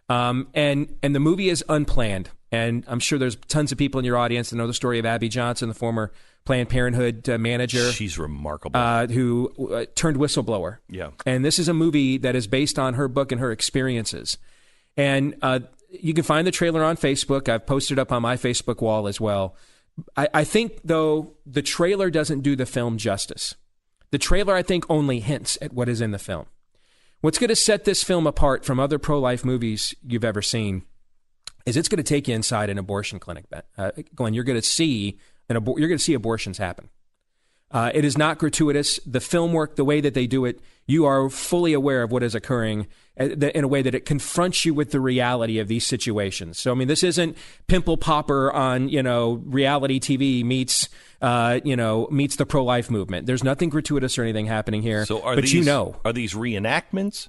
And the movie is Unplanned. And I'm sure there's tons of people in your audience that know the story of Abby Johnson, the former Planned Parenthood manager. She's remarkable. Who turned whistleblower. Yeah. And this is a movie that is based on her book and her experiences. And you can find the trailer on Facebook. I've posted it up on my Facebook wall as well. I think, though, the trailer doesn't do the film justice. The trailer, I think, only hints at what is in the film. What's going to set this film apart from other pro-life movies you've ever seen is it's going to take you inside an abortion clinic. Glenn, you're going to see abortions happen. It is not gratuitous. The film work, the way that they do it, you are fully aware of what is occurring in a way that it confronts you with the reality of these situations. So, I mean, this isn't Pimple Popper on, reality TV meets the pro-life movement. There's nothing gratuitous or anything happening here. So are these reenactments?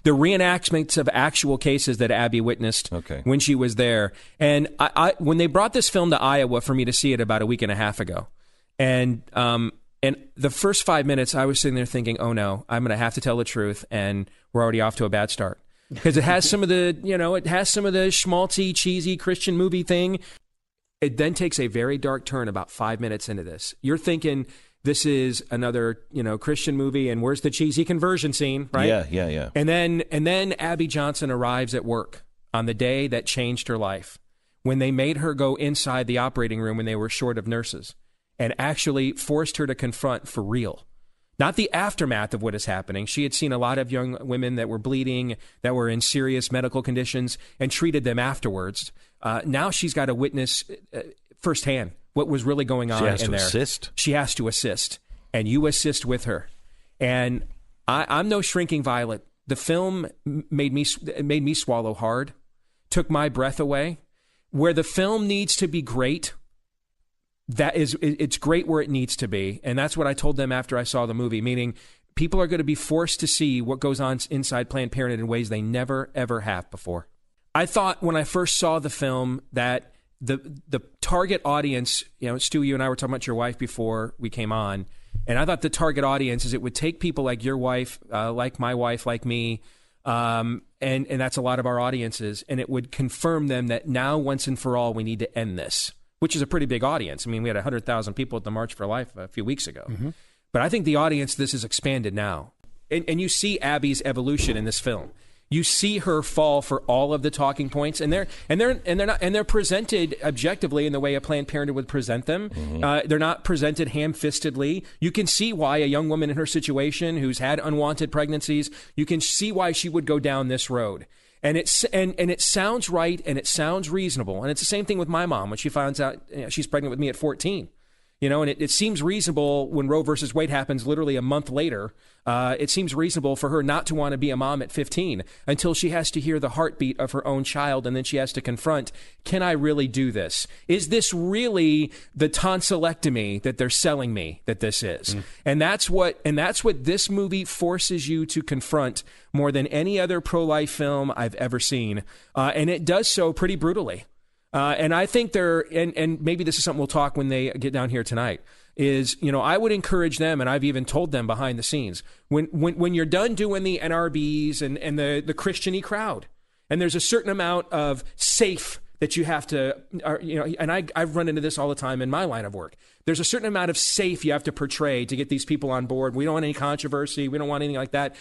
The reenactments of actual cases that Abby witnessed when she was there. And I when they brought this film to Iowa for me to see it about a week and a half ago, and the first 5 minutes I was sitting there thinking, oh no, I'm going to have to tell the truth, and we're already off to a bad start. Because it has some of the, schmaltzy, cheesy Christian movie thing. It then takes a very dark turn about 5 minutes into this. You're thinking, this is another, Christian movie, and where's the cheesy conversion scene, right? Yeah. And then Abby Johnson arrives at work on the day that changed her life, when they made her go inside the operating room when they were short of nurses, and actually forced her to confront for real. Not the aftermath of what is happening. She had seen a lot of young women that were bleeding, that were in serious medical conditions, and treated them afterwards. Now she's got to witness firsthand what was really going on in there. She has to assist. She has to assist, and you assist with her. And I'm no shrinking violet. The film made me swallow hard, took my breath away. Where the film needs to be great, it's great where it needs to be. And that's what I told them after I saw the movie, meaning people are going to be forced to see what goes on inside Planned Parenthood in ways they never, ever have before. I thought when I first saw the film that the target audience, Stu, you and I were talking about your wife before we came on, and I thought the target audience is it would take people like your wife, like my wife, like me, and that's a lot of our audiences, and it would confirm them that now, once and for all, we need to end this, which is a pretty big audience. I mean, we had 100,000 people at the March for Life a few weeks ago. Mm-hmm. But I think the audience, this is expanded now. And you see Abby's evolution in this film. You see her fall for all of the talking points, and they're presented objectively in the way a Planned Parenthood would present them. Mm-hmm. They're not presented ham-fistedly. You can see why a young woman in her situation who's had unwanted pregnancies, you can see why she would go down this road. And it sounds right, and it sounds reasonable. And it's the same thing with my mom when she finds out she's pregnant with me at 14. And it seems reasonable when Roe versus Wade happens literally a month later. It seems reasonable for her not to want to be a mom at 15 until she has to hear the heartbeat of her own child, and then she has to confront, can I really do this? Is this really the tonsillectomy that they're selling me that this is? Mm. And that's what this movie forces you to confront more than any other pro-life film I've ever seen. And it does so pretty brutally. And I think and maybe this is something we'll talk when they get down here tonight, is, I would encourage them, and I've even told them behind the scenes, when you're done doing the NRBs and the Christian-y crowd, and there's a certain amount of safe that you have to, and I've run into this all the time in my line of work. There's a certain amount of safe you have to portray to get these people on board. We don't want any controversy. We don't want anything like that.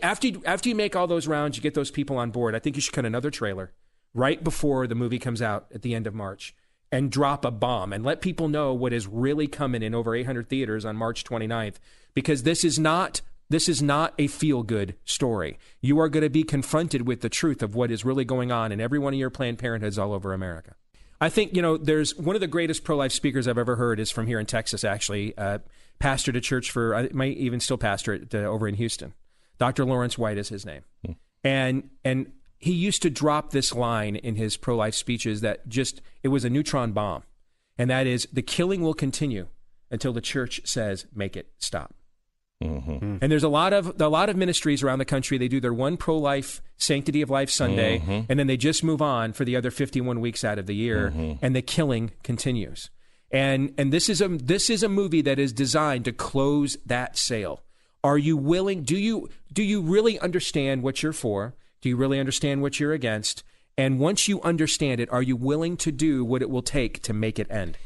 After you make all those rounds, you get those people on board. I think you should cut another trailer right before the movie comes out at the end of March and drop a bomb and let people know what is really coming in over 800 theaters on March 29th, because this is not a feel-good story. You are going to be confronted with the truth of what is really going on in every one of your Planned Parenthoods all over America. I think, there's one of the greatest pro-life speakers I've ever heard is from here in Texas, actually. Pastored a church I might even still pastor it over in Houston. Dr. Lawrence White is his name. And he used to drop this line in his pro-life speeches that it was a neutron bomb. And that is, the killing will continue until the church says, make it stop. Mm-hmm. And there's a lot of ministries around the country. They do their one pro-life Sanctity of Life Sunday, mm-hmm. and then they just move on for the other 51 weeks out of the year, mm-hmm. and the killing continues. And this is a movie that is designed to close that sale. Are you willing? Do you really understand what you're for? Do you really understand what you're against? And once you understand it, are you willing to do what it will take to make it end?